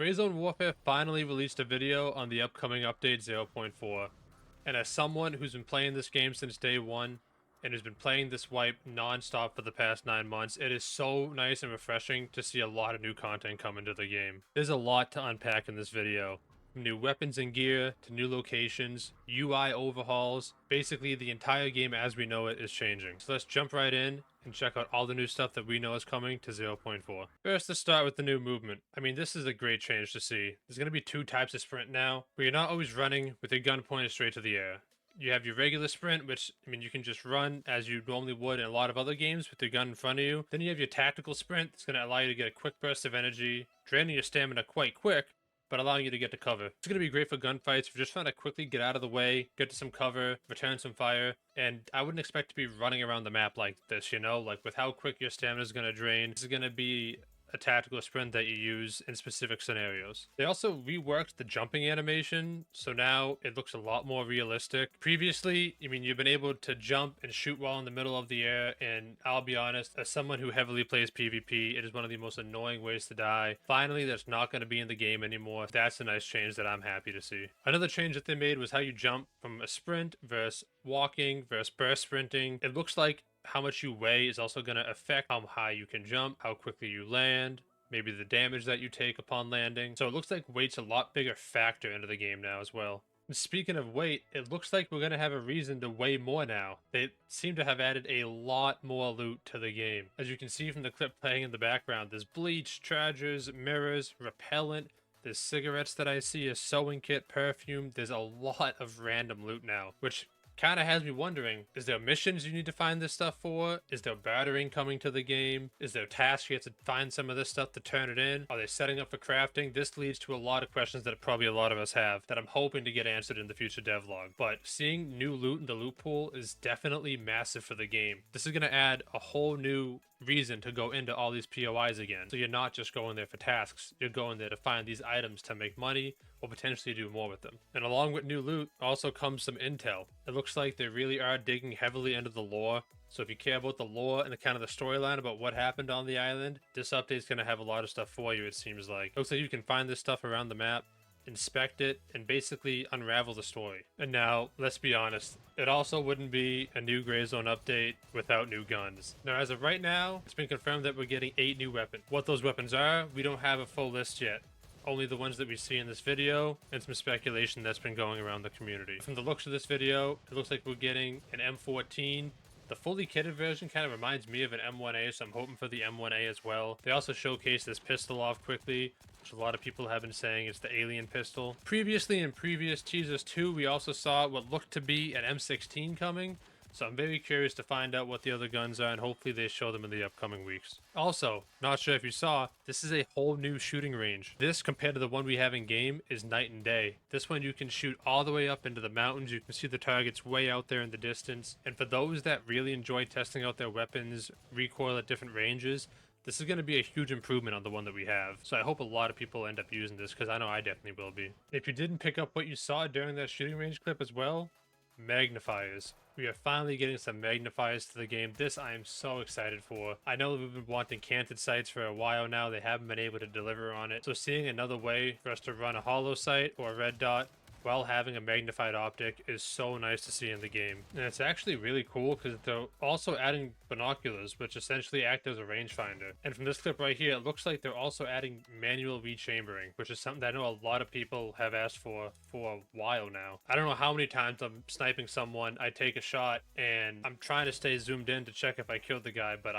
Grayzone Warfare finally released a video on the upcoming update 0.4, and as someone who's been playing this game since day one, and who's been playing this wipe non-stop for the past 9 months, it is so nice and refreshing to see a lot of new content come into the game. There's a lot to unpack in this video. From new weapons and gear, to new locations, UI overhauls, basically the entire game as we know it is changing. So let's jump right in and check out all the new stuff that we know is coming to 0.4. First, let's start with the new movement. I mean, this is a great change to see. There's going to be 2 types of sprint now, where you're not always running with your gun pointed straight to the air. You have your regular sprint, which, I mean, you can just run as you normally would in a lot of other games with your gun in front of you. Then you have your tactical sprint that's going to allow you to get a quick burst of energy, draining your stamina quite quick, but allowing you to get to cover. It's going to be great for gunfights if you're just trying to quickly get out of the way, get to some cover, return some fire, and I wouldn't expect to be running around the map like this, you know? Like, with how quick your stamina is going to drain, this is going to be a tactical sprint that you use in specific scenarios. They also reworked the jumping animation, so now it looks a lot more realistic. Previously, I mean, you've been able to jump and shoot while in the middle of the air, and I'll be honest, as someone who heavily plays PvP, it is one of the most annoying ways to die. Finally, that's not going to be in the game anymore. That's a nice change that I'm happy to see. Another change that they made was how you jump from a sprint versus walking versus burst sprinting. It looks like how much you weigh is also going to affect how high you can jump, how quickly you land, maybe the damage that you take upon landing. So it looks like weight's a lot bigger factor into the game now as well. And speaking of weight, it looks like we're going to have a reason to weigh more now. They seem to have added a lot more loot to the game. As you can see from the clip playing in the background, there's bleach, chargers, mirrors, repellent, there's cigarettes that I see, a sewing kit, perfume. There's a lot of random loot now, which kind of has me wondering, is there missions you need to find this stuff for? Is there bartering coming to the game? Is there tasks you have to find some of this stuff to turn it in? Are they setting up for crafting? This leads to a lot of questions that probably a lot of us have that I'm hoping to get answered in the future devlog. But seeing new loot in the loot pool is definitely massive for the game. This is going to add a whole new reason to go into all these POIs again. So you're not just going there for tasks, you're going there to find these items to make money or potentially do more with them. And along with new loot also comes some intel. It looks like they really are digging heavily into the lore. So if you care about the lore and the kind of the storyline about what happened on the island, this update is going to have a lot of stuff for you, it seems like. It looks like you can find this stuff around the map, inspect it, and basically unravel the story. And now, let's be honest, it also wouldn't be a new Grayzone update without new guns. Now, as of right now, it's been confirmed that we're getting 8 new weapons. What those weapons are, we don't have a full list yet. Only the ones that we see in this video, and some speculation that's been going around the community. From the looks of this video, it looks like we're getting an M14. The fully kitted version kind of reminds me of an M1A, so I'm hoping for the M1A as well. They also showcased this pistol off quickly, which a lot of people have been saying it's the alien pistol. Previously, in previous teasers too, we also saw what looked to be an M16 coming. So I'm very curious to find out what the other guns are, and hopefully they show them in the upcoming weeks. Also, not sure if you saw, this is a whole new shooting range. This, compared to the one we have in game, is night and day. This one you can shoot all the way up into the mountains. You can see the targets way out there in the distance. And for those that really enjoy testing out their weapons, recoil at different ranges, this is going to be a huge improvement on the one that we have. So I hope a lot of people end up using this, because I know I definitely will be. If you didn't pick up what you saw during that shooting range clip as well, magnifiers. We are finally getting some magnifiers to the game. This I am so excited for. I know we've been wanting canted sights for a while now. They haven't been able to deliver on it. So seeing another way for us to run a hollow sight or a red dot while having a magnified optic is so nice to see in the game. And it's actually really cool because they're also adding binoculars, which essentially act as a rangefinder. And from this clip right here, it looks like they're also adding manual rechambering, which is something that I know a lot of people have asked for a while now. I don't know how many times I'm sniping someone, I take a shot, and I'm trying to stay zoomed in to check if I killed the guy, but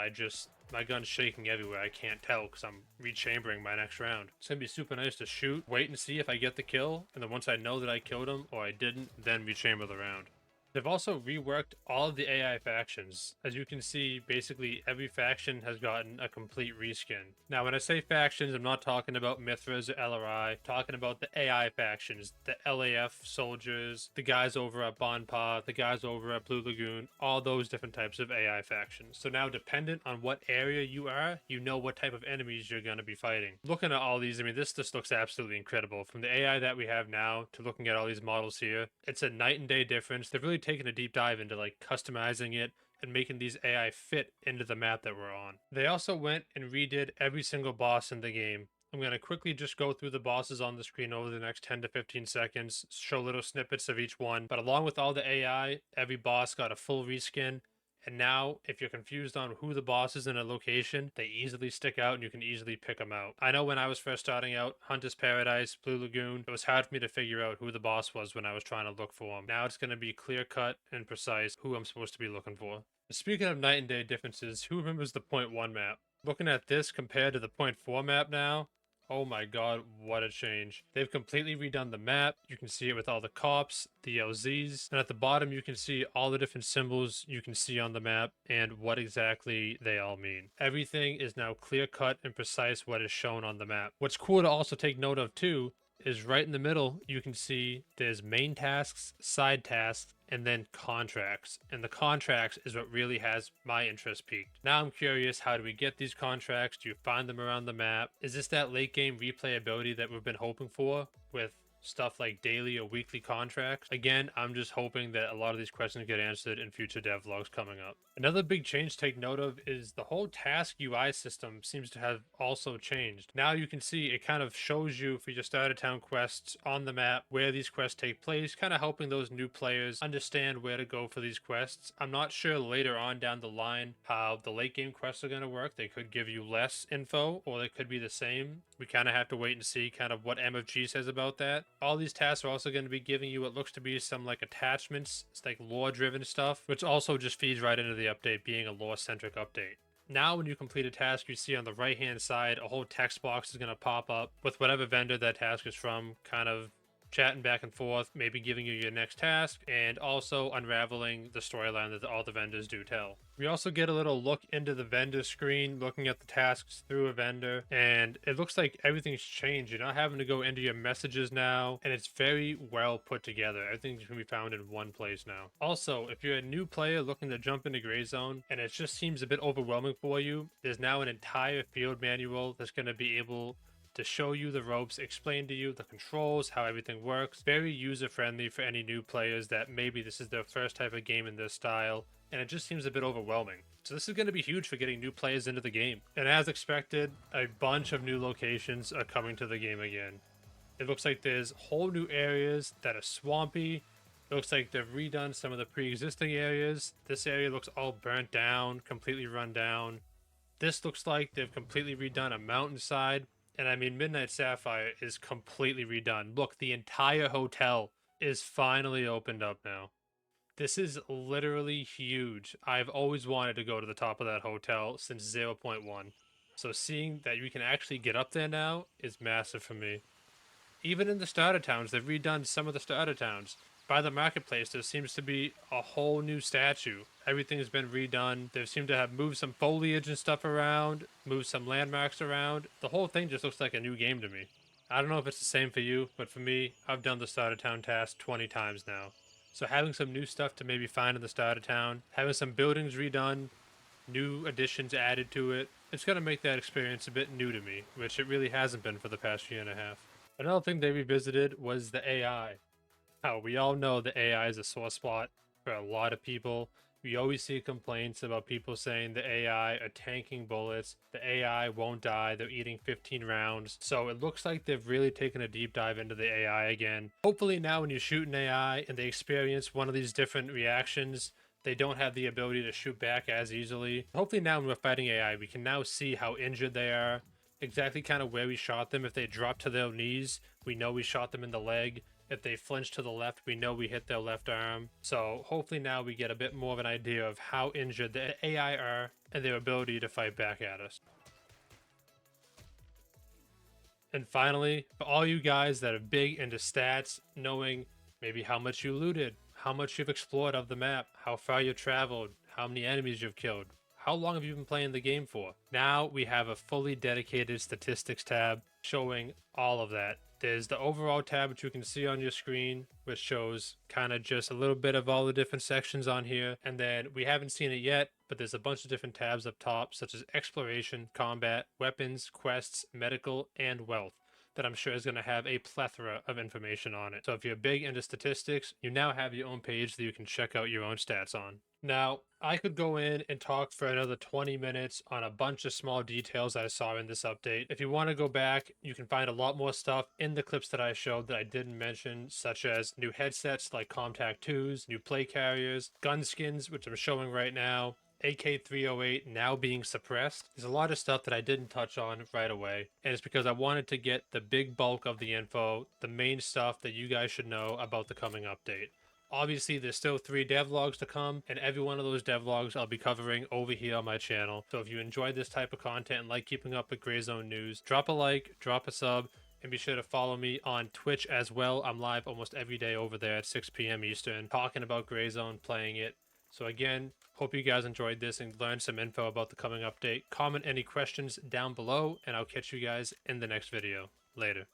my gun's shaking everywhere. I can't tell because I'm rechambering my next round. It's going to be super nice to shoot, wait and see if I get the kill, and then once I know that I killed him or I didn't, then rechamber the round. They've also reworked all of the AI factions. As you can see, basically every faction has gotten a complete reskin. Now, when I say factions, I'm not talking about Mithras or LRI. I'm talking about the AI factions, the LAF soldiers, the guys over at Bonpa, the guys over at Blue Lagoon, all those different types of AI factions. So now, dependent on what area you are, you know what type of enemies you're going to be fighting. Looking at all these, I mean, this just looks absolutely incredible. From the AI that we have now to looking at all these models here, it's a night and day difference. They've really taken a deep dive into like customizing it and making these AI fit into the map that we're on. They also went and redid every single boss in the game. I'm going to quickly just go through the bosses on the screen over the next 10 to 15 seconds, show little snippets of each one. But along with all the AI, every boss got a full reskin. And now, if you're confused on who the boss is in a location, they easily stick out and you can easily pick them out. I know when I was first starting out, Hunter's Paradise, Blue Lagoon, it was hard for me to figure out who the boss was when I was trying to look for him. Now it's going to be clear cut and precise who I'm supposed to be looking for. Speaking of night and day differences, who remembers the Point 1 map? Looking at this compared to the Point 4 map now, oh my god, what a change. They've completely redone the map. You can see it with all the cops, the LZs, and at the bottom you can see all the different symbols you can see on the map and what exactly they all mean. Everything is now clear cut and precise what is shown on the map. What's cool to also take note of too is right in the middle, you can see there's main tasks, side tasks, and then contracts. And the contracts is what really has my interest peaked. Now I'm curious, how do we get these contracts? Do you find them around the map? Is this that late game replayability that we've been hoping for with stuff like daily or weekly contracts? Again, I'm just hoping that a lot of these questions get answered in future devlogs coming up. Another big change to take note of is the whole task UI system seems to have also changed. Now you can see it kind of shows you for your starter town quests on the map where these quests take place, kind of helping those new players understand where to go for these quests. I'm not sure later on down the line how the late game quests are going to work. They could give you less info or they could be the same. We kind of have to wait and see kind of what MFG says about that. All these tasks are also going to be giving you what looks to be some like attachments, it's like lore driven stuff, which also just feeds right into the update being a lore centric update. Now when you complete a task, you see on the right hand side a whole text box is going to pop up with whatever vendor that task is from, kind of chatting back and forth, maybe giving you your next task, and also unraveling the storyline that all the vendors do tell. We also get a little look into the vendor screen, looking at the tasks through a vendor, and it looks like everything's changed. You're not having to go into your messages now, and it's very well put together. Everything can be found in one place now. Also, if you're a new player looking to jump into Grayzone, and it just seems a bit overwhelming for you, there's now an entire field manual that's going to be able to show you the ropes, explain to you the controls, how everything works. Very user-friendly for any new players that maybe this is their first type of game in this style, and it just seems a bit overwhelming. So this is going to be huge for getting new players into the game. And as expected, a bunch of new locations are coming to the game again. It looks like there's whole new areas that are swampy. It looks like they've redone some of the pre-existing areas. This area looks all burnt down, completely run down. This looks like they've completely redone a mountainside. And I mean, Midnight Sapphire is completely redone. Look, the entire hotel is finally opened up now. This is literally huge. I've always wanted to go to the top of that hotel since 0.1. So seeing that you can actually get up there now is massive for me. Even in the starter towns, they've redone some of the starter towns. By the marketplace, there seems to be a whole new statue. Everything's been redone. They seem to have moved some foliage and stuff around, moved some landmarks around. The whole thing just looks like a new game to me. I don't know if it's the same for you, but for me, I've done the starter town task 20 times now. So having some new stuff to maybe find in the starter town, having some buildings redone, new additions added to it, it's going to make that experience a bit new to me, which it really hasn't been for the past year and a half. Another thing they revisited was the AI. How we all know the AI is a sore spot for a lot of people. We always see complaints about people saying the AI are tanking bullets, the AI won't die, they're eating 15 rounds. So it looks like they've really taken a deep dive into the AI again. Hopefully now when you shoot an AI and they experience one of these different reactions, they don't have the ability to shoot back as easily. Hopefully now when we're fighting AI, we can now see how injured they are, exactly kind of where we shot them. If they drop to their knees, we know we shot them in the leg. If they flinch to the left, we know we hit their left arm. So hopefully now we get a bit more of an idea of how injured the AI are and their ability to fight back at us. And finally, for all you guys that are big into stats, knowing maybe how much you looted, how much you've explored of the map, how far you've traveled, how many enemies you've killed, how long have you been playing the game for? Now we have a fully dedicated statistics tab showing all of that. There's the overall tab which you can see on your screen, which shows kind of just a little bit of all the different sections on here. And then we haven't seen it yet, but there's a bunch of different tabs up top, such as exploration, combat, weapons, quests, medical, and wealth. that I'm sure is going to have a plethora of information on it. So if you're big into statistics, you now have your own page that you can check out your own stats on. Now, I could go in and talk for another 20 minutes on a bunch of small details I saw in this update. If you want to go back, you can find a lot more stuff in the clips that I showed that I didn't mention, such as new headsets like Comtac 2s, new play carriers, gun skins, which I'm showing right now, AK-308 now being suppressed. There's a lot of stuff that I didn't touch on right away, and it's because I wanted to get the big bulk of the info, the main stuff that you guys should know about the coming update. Obviously, there's still 3 devlogs to come, and every one of those devlogs I'll be covering over here on my channel. So if you enjoy this type of content and like keeping up with Grayzone news, drop a like, drop a sub, and be sure to follow me on Twitch as well. I'm live almost every day over there at 6 p.m. Eastern, talking about Grayzone, playing it. So again, hope you guys enjoyed this and learned some info about the coming update. Comment any questions down below, and I'll catch you guys in the next video. Later.